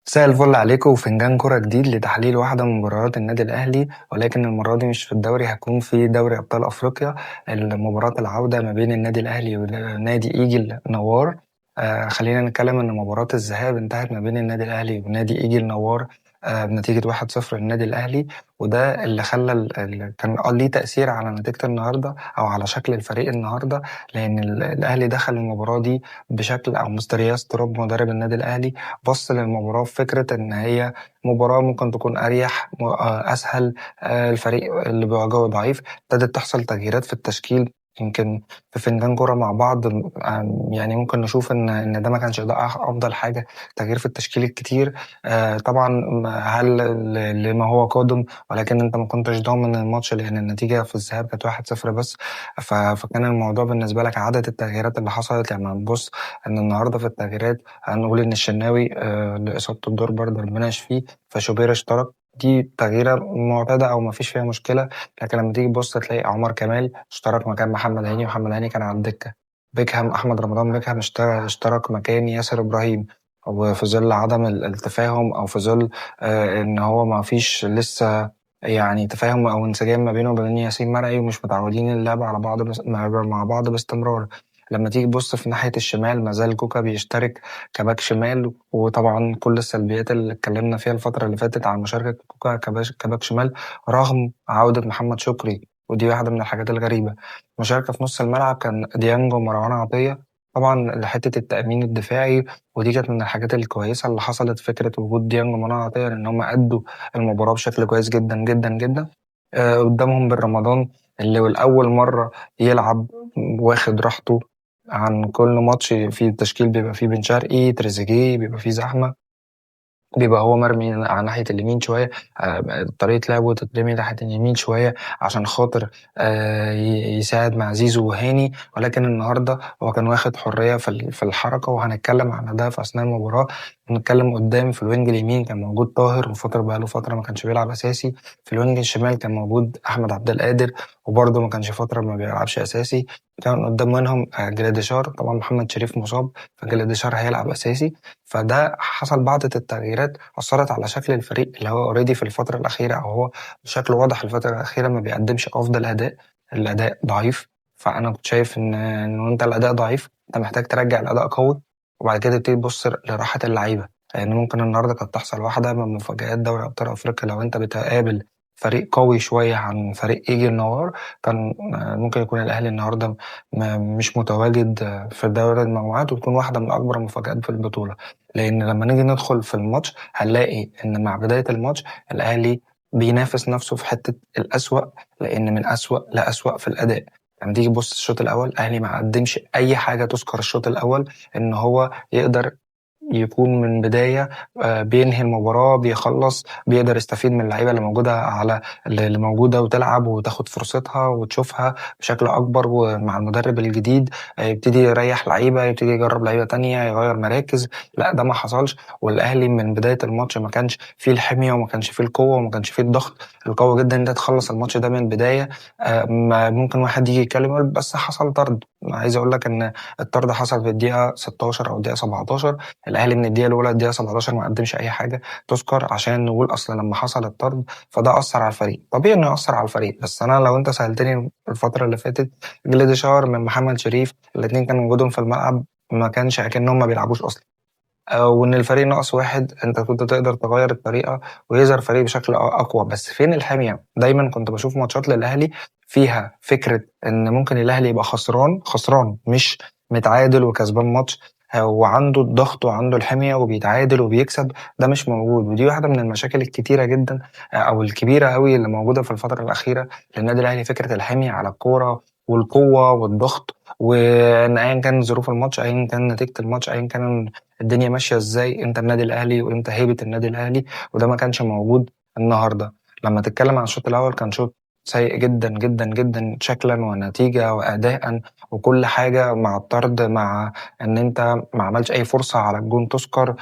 مساء الفل عليكم وفنجان كرة جديد لتحليل واحدة من مباريات النادي الأهلي، ولكن المرة دي مش في الدوري، هتكون في دوري أبطال أفريقيا. المباراة العودة ما بين النادي الأهلي ونادي إيجل نوار. خلينا نتكلم إن مباراة الذهاب انتهت ما بين النادي الأهلي ونادي إيجل نوار بنتيجة 1-0 للنادي الأهلي. وده اللي خلى كان ليه تأثير على نتيجة النهاردة أو على شكل الفريق النهاردة، لأن الأهلي دخل المباراة دي بشكل، أو مستر تروب مدرب النادي الأهلي بص للمباراة في فكرة إن هي مباراة ممكن تكون أريح أسهل. الفريق اللي بيواجهه ضعيف، ابتدت تحصل تغييرات في التشكيل. يمكن في فنجان كورة مع بعض، يعني ممكن نشوف إن ده ما كانش ده أفضل حاجة، تغيير في التشكيل الكتير. طبعا هل لما هو قادم، ولكن أنت ما كنتش ضامن الماتش لأن النتيجة في الذهاب كانت 1-0 بس. فكان الموضوع بالنسبة لك عدد التغييرات اللي حصلت، يعني نبص إن النهاردة في التغييرات هنقول إن الشناوي لإصابة الدور برضه ربنا يشفيه، فشوبير اشترك. دي تغييرة معتادة أو مفيش فيها مشكلة. لكن لما تيجي تبص تلاقي عمر كمال اشترك مكان محمد هاني، ومحمد هاني كان على الدكة. بيكهام أحمد رمضان بيكهام اشترك مكان ياسر إبراهيم. وفي ظل عدم التفاهم، أو في ظل إن هو ما فيش لسه يعني تفاهم أو انسجام ما بينه وبين ياسين مرعي، ومش متعودين اللعب على بعض مع بعض باستمرار. لما تيجي تبص في ناحية الشمال، مازال كوكا بيشترك كباك شمال. وطبعا كل السلبيات اللي اتكلمنا فيها الفترة اللي فاتت عن مشاركة كوكا كباك شمال، رغم عودة محمد شكري. ودي واحدة من الحاجات الغريبة. مشاركة في نص الملعب كان ديانج ومروان عطية، طبعا لحتة التأمين الدفاعي. ودي كانت من الحاجات الكويسة اللي حصلت، فكرة وجود ديانج ومروان عطية، لأن هم أدوا المباراة بشكل كويس جدا جدا جدا. قدامهم بالرمضان اللي لأول مرة يلعب واخد راحته عن كل ماتش. في التشكيل بيبقى فيه بن شرقي تريزيجيه، بيبقى فيه زحمة، بيبقى هو مرمي على ناحية اليمين شوية. طريقة لعبه تترمي ناحية اليمين شوية عشان خاطر يساعد مع زيزو وهاني. ولكن النهاردة هو كان واخد حرية في الحركة، وهنتكلم عن ده في أثناء المباراة. نتكلم قدام في الوينج اليمين كان موجود طاهر، وفترة بقاله فترة ما كانش بيلعب أساسي. في الوينج الشمال كان موجود أحمد عبد القادر، وبرضه ما كانش فترة ما بيلعبش أساسي. كان قدام منهم جراديشار، طبعا محمد شريف مصاب، فجراديشار هيلعب أساسي. فده حصل بعض التغييرات أثرت على شكل الفريق اللي هو اوريدي في الفترة الأخيرة، أو هو بشكل واضح الفترة الأخيرة ما بيقدمش أفضل أداء. الأداء ضعيف. فأنا كنت شايف إن أنت الأداء ضعيف، أنت محتاج ترجع الأداء قوي، وبعد كده تبتدي تبص لراحة اللعيبة. لأن ممكن النهاردة كانت تحصل واحدة من مفاجآت دوري أبطال أفريقيا، لو أنت بتقابل فريق قوي شوية عن فريق إيجي النوار، كان ممكن يكون الأهلي النهاردة مش متواجد في دوري المجموعات، وتكون واحدة من أكبر المفاجآت في البطولة. لأن لما نيجي ندخل في الماتش هنلاقي إن مع بداية الماتش الأهلي بينافس نفسه في حتة الأسوأ، لأن من أسوأ لأسوأ في الأداء. لما تيجي تبص الشوط الأول، الأهلي ما قدمش أي حاجة تذكر الشوط الأول إن هو يقدر يكون من بداية بينهي المباراة، بيخلص، بيقدر يستفيد من اللعيبة اللي موجودة اللي موجودة وتلعب وتاخد فرصتها وتشوفها بشكل أكبر. ومع المدرب الجديد يبتدي يريح لعيبة، يبتدي يجرب لعيبة تانية، يغير مراكز. لا، ده ما حصلش. والأهلي من بداية الماتش ما كانش فيه الحمية، وما كانش فيه القوة، وما كانش فيه الضغط القوي جدا إن أنت تخلص الماتش ده من البداية. ممكن واحد يجي يتكلم يقول بس حصل طرد. عايز أقول لك إن الطرد حصل في الدقيقة 16 أو الدقيقة 17. الاهلي من الدقيقه الاولى للدقيقه 17 ما قدمش اي حاجه تذكر، عشان نقول اصلا لما حصل الطرد فده اثر على الفريق. طبيعي انه ياثر على الفريق، بس انا لو انت سالتني الفتره اللي فاتت، جلاديشار من محمد شريف الاثنين كانوا وجودهم في الملعب ما كانش اكنهم ما بيلعبوش اصلا. وان الفريق ناقص واحد، انت كنت تقدر تغير الطريقه ويظهر فريق بشكل اقوى. بس فين الحميه؟ دايما كنت بشوف ماتشات للاهلي فيها فكره ان ممكن الاهلي يبقى خسران خسران، مش متعادل وكسبان ماتش، وعنده الضغط وعنده الحميه وبيتعادل وبيكسب. ده مش موجود. ودي واحده من المشاكل الكتيره جدا او الكبيره قوي اللي موجوده في الفتره الاخيره للنادي الاهلي، فكره الحميه على الكوره والقوه والضغط. وان ايا كان ظروف الماتش، ايا كان نتيجه الماتش، ايا كان الدنيا ماشيه ازاي، انت النادي الاهلي وانت هيبه النادي الاهلي. وده ما كانش موجود النهارده. لما تتكلم عن الشوط الاول، كان شوط سيء جدا جدا جدا شكلا ونتيجه واداء وكل حاجه، مع الطرد، مع ان انت ما عملش اي فرصه على الجون تذكر.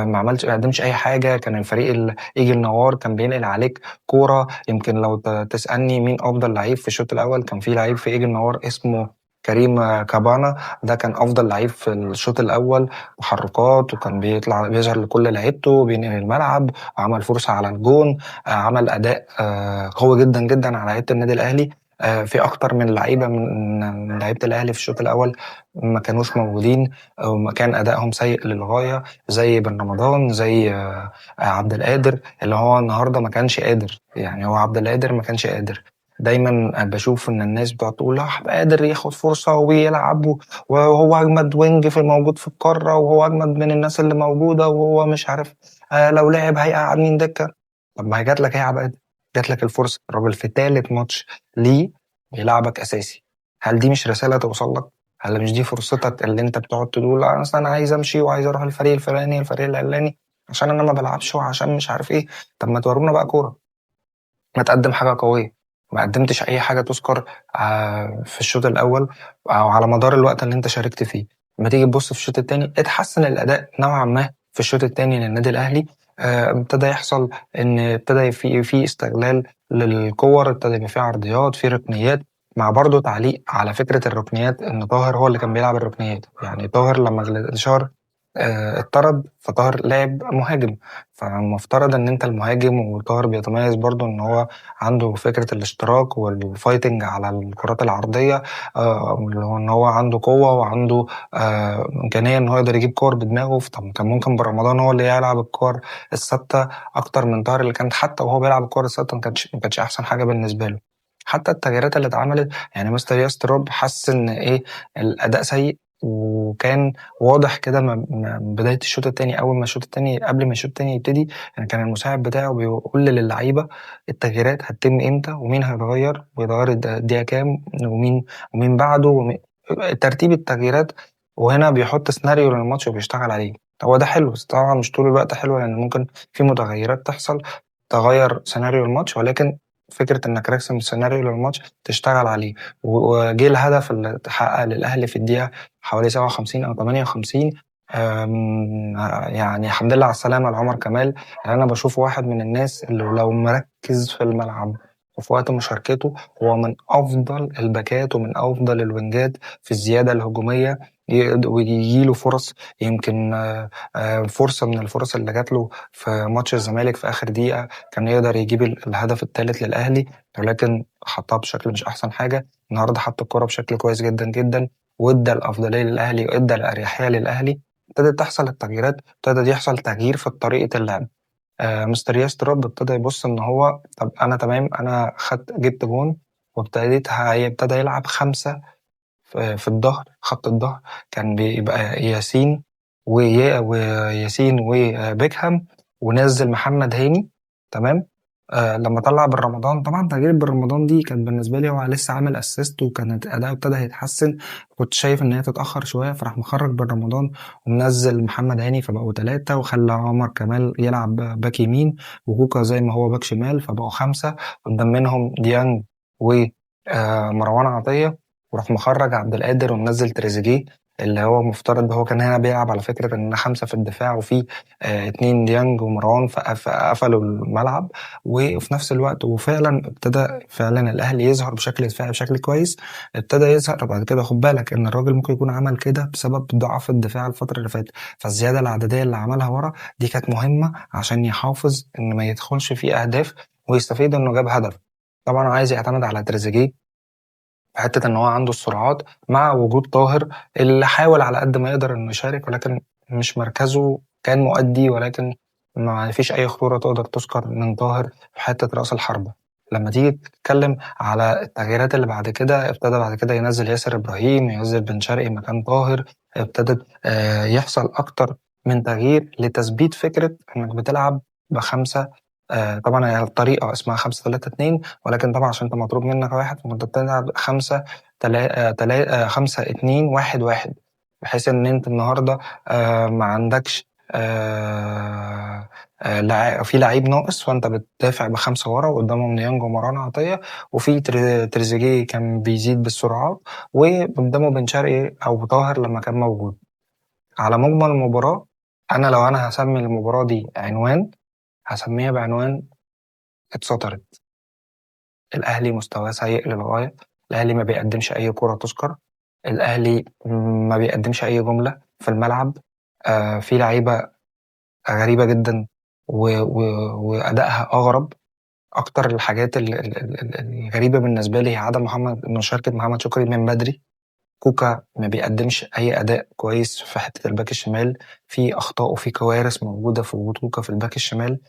ما قدمش اي حاجه. كان الفريق اللي يجي النوار كان بينقل عليك كوره. يمكن لو تسالني مين افضل لعيب في الشوط الاول، كان في لعيب في يجي النوار اسمه كريم كابانا ده كان أفضل لعيب في الشوط الأول، تحركات، وكان بيظهر لكل لعيبته، بينقل الملعب، وعمل فرصة على الجون. عمل أداء قوي جدا جدا على لعيبة النادي الأهلي. في أكتر من لعيبة من لعيبة الأهلي في الشوط الأول ما كانوش موجودين، أو كان أدائهم سيء للغاية، زي بن رمضان، زي عبد القادر اللي هو النهارده ما كانش قادر. يعني هو عبد القادر ما كانش قادر. دايما بشوف ان الناس بتقعد تقول لا قادر ياخد فرصة ويلعب، وهو اجمد وينج في الموجود في القارة، وهو اجمد من الناس اللي موجودة، وهو مش عارف لو لعب هيقعد مين دكة. طب ما هي جات لك، هي عباد جات لك الفرصة، الراجل في تالت ماتش ليه بيلعبك اساسي. هل دي مش رسالة توصل لك؟ هل مش دي فرصتك اللي انت بتقعد تقول لا اصل انا عايز امشي وعايز اروح الفريق الفلاني الفريق العلاني عشان انا ما بلعبش وعشان مش عارف ايه؟ طب ما تورونا بقى كورة، ما تقدم حاجة قوية. ما قدمتش أي حاجة تذكر في الشوط الأول أو على مدار الوقت اللي أنت شاركت فيه. لما تيجي تبص في الشوط التاني اتحسن الأداء نوعا ما في الشوط التاني للنادي الأهلي. ابتدى يحصل إن ابتدى في استغلال للكور، ابتدى يبقى في عرضيات، في ركنيات. مع برضه تعليق على فكرة الركنيات إن طاهر هو اللي كان بيلعب الركنيات. يعني طاهر لما جلدشار اتطرد، فطاهر لعب مهاجم. فمفترض ان انت المهاجم، وطاهر بيتميز برضو ان هو عنده فكرة الاشتراك والفايتنج على الكرات العرضية. ان هو عنده قوة وعنده امكانية ان هو يقدر يجيب كور بدماغه. طب كان ممكن برمضان هو اللي يلعب الكور الثابتة اكتر من طاهر، اللي كانت حتى وهو بيلعب الكور الثابتة ما كانتش احسن حاجة بالنسبة له. حتى التغييرات اللي اتعملت، يعني مستر ياستروب حس ان ايه الاداء سيء، وكان واضح كده من بداية الشوط التاني. أول ما الشوط التاني، قبل ما الشوط التاني يبتدي، يعني كان المساعد بتاعه بيقول للعيبة التغييرات هتتم إمتى ومين هيتغير ويتغير الدقيقة كام، ومين بعده ترتيب التغييرات. وهنا بيحط سيناريو للماتش وبيشتغل عليه. هو ده حلو، بس طبعا مش طول الوقت حلو، لأن ممكن في متغيرات تحصل تغير سيناريو الماتش. ولكن فكرة إنك راسم سيناريو للماتش تشتغل عليه. وجه الهدف اللي اتحقق للأهلي في الدقيقة حوالي 57 أو 58. يعني الحمد لله على السلامة لعمر كمال. يعني أنا بشوف واحد من الناس اللي لو مركز في الملعب وفي وقت مشاركته، هو من أفضل الباكات ومن أفضل الوينجات في الزيادة الهجومية. ويجيله فرص. يمكن فرصة من الفرص اللي جات له في ماتش الزمالك في آخر دقيقة كان يقدر يجيب الهدف الثالث للأهلي، ولكن حطها بشكل مش أحسن حاجة. النهاردة حط الكرة بشكل كويس جدا جدا، وادى الافضليه للاهلي وادى الاريحيه للاهلي. ابتدت تحصل التغييرات، ابتدى يحصل تغيير في طريقه اللعب. مستر ياستروب ابتدى يبص ان هو طب انا تمام، انا جبت جون، وابتديت ابتدى يلعب خمسه في الظهر، خط الظهر. كان بيبقى ياسين وياسين وبيكهام، ونزل محمد هاني. تمام. لما طلع بن رمضان، طبعا تغيير بن رمضان دي كان بالنسبه لي هو لسه عامل اسيست، وكانت اداؤه ابتدى يتحسن. كنت شايف ان هي تتاخر شويه، فراح مخرج بن رمضان ومنزل محمد هاني، فبقوا ثلاثه، وخلى عمر كمال يلعب باك يمين، وكوكا زي ما هو باك شمال، فبقوا خمسه. قدام منهم ديانج ومروان عطيه. وراح مخرج عبد القادر ومنزل تريزيجيه، اللي هو مفترض هو كان هنا بيلعب على فكرة ان خمسة في الدفاع، وفي اتنين ديانج ومروان، فقفلوا الملعب. وفي نفس الوقت وفعلا ابتدى فعلا الاهلي يظهر بشكل دفاعي بشكل كويس. ابتدى يظهر بعد كده. خد بالك ان الراجل ممكن يكون عمل كده بسبب ضعف الدفاع الفترة اللي فاتت، فالزيادة العددية اللي عملها ورا دي كانت مهمة عشان يحافظ ان ما يدخلش فيه اهداف، ويستفيد انه جاب هدف. طبعا عايز يعتمد على تريزيجيه في حتة إن هو عنده السرعات، مع وجود طاهر اللي حاول على قد ما يقدر إنه يشارك، ولكن مش مركزه كان مؤدي. ولكن ما فيش أي خطورة تقدر تذكر من طاهر في حتة رأس الحربة. لما تيجي تتكلم على التغييرات اللي بعد كده، ابتدى بعد كده ينزل ياسر إبراهيم، ينزل بن شرقي مكان طاهر. ابتدت يحصل أكتر من تغيير لتثبيت فكرة إنك بتلعب بخمسة. طبعا هي الطريقة اسمها 5-3-2، ولكن طبعا عشان انت مطلوب منك واحد، فانت بتلعب 5-2-1-1، بحيث ان انت النهارده ما عندكش في لعيب ناقص، فانت بتدافع بخمسه ورا، وقدامهم نيانج ومروان عطيه، وفي تريزيجيه كان بيزيد بالسرعات، وقدامه بن شرقي او طاهر لما كان موجود. على مجمل المباراه، لو انا هسمي المباراه دي عنوان، هسميها بعنوان اتسطرت. الأهلي مستواه سيء للغاية. الأهلي ما بيقدمش أي كرة تذكر. الأهلي ما بيقدمش أي جملة في الملعب. في لعيبة غريبة جدا وأدائها أغرب. أكتر الحاجات الغريبة بالنسبة لي هي عدم مشاركة محمد شكري من بدري. كوكا ما بيقدمش أي أداء كويس في حتة الباك الشمال. في أخطاء وفي كوارث موجودة في وجود كوكا في الباك الشمال.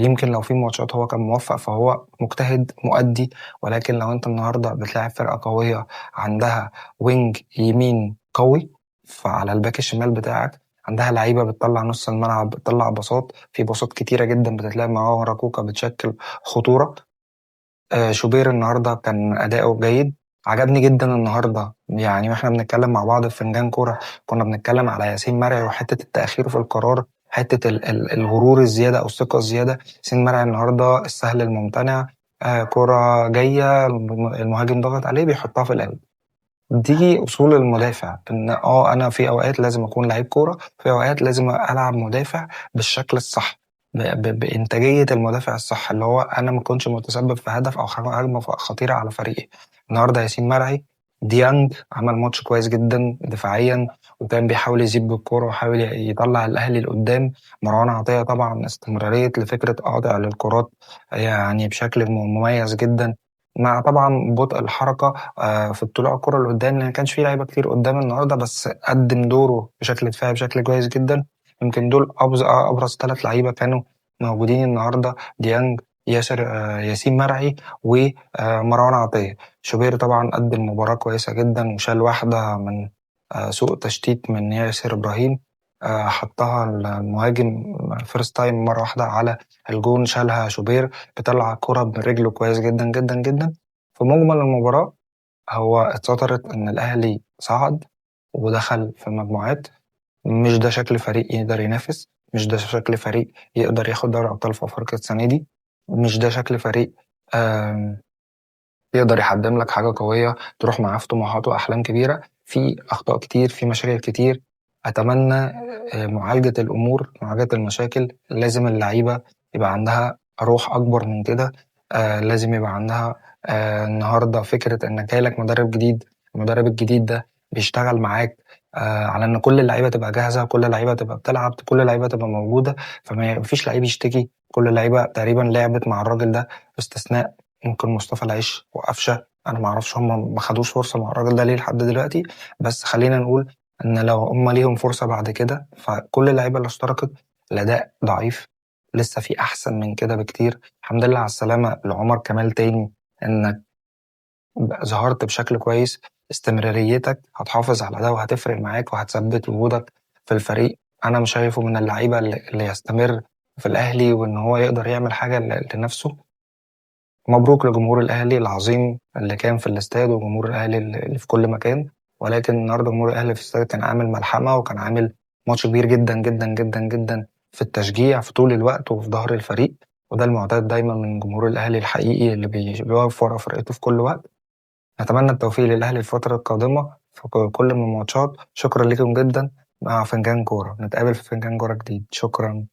يمكن لو في ماتشات هو كان موفق فهو مجتهد مؤدي، ولكن لو أنت النهاردة بتلاعب فرقة قوية عندها وينج يمين قوي، فعلى الباك الشمال بتاعك عندها لعيبة بتطلع نص الملعب، بتطلع باصات، في باصات كتيرة جدا بتتلعب معاه ورا كوكا بتشكل خطورة. شوبير النهارده كان أداؤه جيد، عجبني جدا النهارده. يعني واحنا بنتكلم مع بعض في فنجان كورة كنا بنتكلم على ياسين مرعي وحتة التأخير في القرار، حتة الغرور الزيادة أو الثقة الزيادة. ياسين مرعي النهارده السهل الممتنع، كرة جاية المهاجم ضغط عليه بيحطها في القلب. دي اصول المدافع، ان انا في اوقات لازم اكون لعيب كوره، في اوقات لازم العب مدافع بالشكل الصح، بانتاجيه المدافع الصح، اللي هو انا ما كنتش متسبب في هدف او هجمه خطيره على فريقي. النهارده ياسين مرعي، ديانج عمل ماتش كويس جدا دفاعيا، وكان بيحاول يزيد بالكوره وحاول يطلع الاهلي لقدام. مروان عطيه طبعا استمراريه لفكره قاطع للكرات يعني بشكل مميز جدا، مع طبعا بطء الحركه في الطلوع الكرة اللي قدام، لأن ما كانش فيه لعيبة كتير قدام النهاردة، بس قدم دوره بشكل دفاعي بشكل كويس جدا. يمكن دول أبرز 3 لعيبة كانوا موجودين النهاردة: ديانج، ياسين مرعي، ومروان عطية. شوبير طبعا قدم مباراة كويسة جدا وشال واحدة من سوء تشتيت من ياسر إبراهيم، حطها المهاجم فيرست تايم مرة واحدة على الجون، شالها شوبير، بيطلع الكرة برجله كويس جدا جدا جدا. في مجمل المباراة هو اتسطرت إن الأهلي صعد ودخل في المجموعات. مش ده شكل فريق يقدر ينافس، مش ده شكل فريق يقدر ياخد دوري أبطال في أفريقيا السنة دي، مش ده شكل فريق آم، يقدر يقدم لك حاجة قوية تروح معاه في طموحات وأحلام كبيرة. في أخطاء كتير، في مشاكل كتير. أتمنى معالجة الأمور، معالجة المشاكل. لازم اللعيبة يبقى عندها روح أكبر من كده. لازم يبقى عندها النهاردة فكرة إنك جايلك مدرب جديد. المدرب الجديد ده بيشتغل معاك على إن كل اللعيبة تبقى جاهزة، كل اللعيبة تبقى بتلعب، كل اللعيبة تبقى موجودة، فما فيش لعيب يشتكي. كل اللعيبة تقريبا لعبت مع الراجل ده باستثناء ممكن مصطفى العيش وقفشه. انا ما اعرفش هم ما خدوش فرصه مع الراجل ده ليه لحد دلوقتي، بس خلينا نقول ان لو هم ليهم فرصه بعد كده، فكل اللعيبه اللي اشتركت الاداء ضعيف، لسه في احسن من كده بكتير. الحمد لله على السلامه لعمر كمال تاني، انك ظهرت بشكل كويس. استمراريتك هتحافظ على ده وهتفرق معاك وهتثبت وجودك في الفريق. انا مش شايفه من اللعيبه اللي يستمر في الاهلي وان هو يقدر يعمل حاجه لنفسه. مبروك لجمهور الأهلي العظيم اللي كان في الاستاد وجمهور الأهلي اللي في كل مكان. ولكن النهارده جمهور الأهلي في الاستاد كان عامل ملحمة وكان عامل ماتش كبير جدا جدا جدا جدا في التشجيع في طول الوقت وفي ظهر الفريق. وده المعتاد دايما من جمهور الأهلي الحقيقي اللي بيقف ورا فرقته في كل وقت. نتمنى التوفيق للأهلي الفترة القادمة في كل من الماتشات. شكرا لكم جدا. مع فنجان كورة نتقابل في فنجان كورة جديد. شكرا.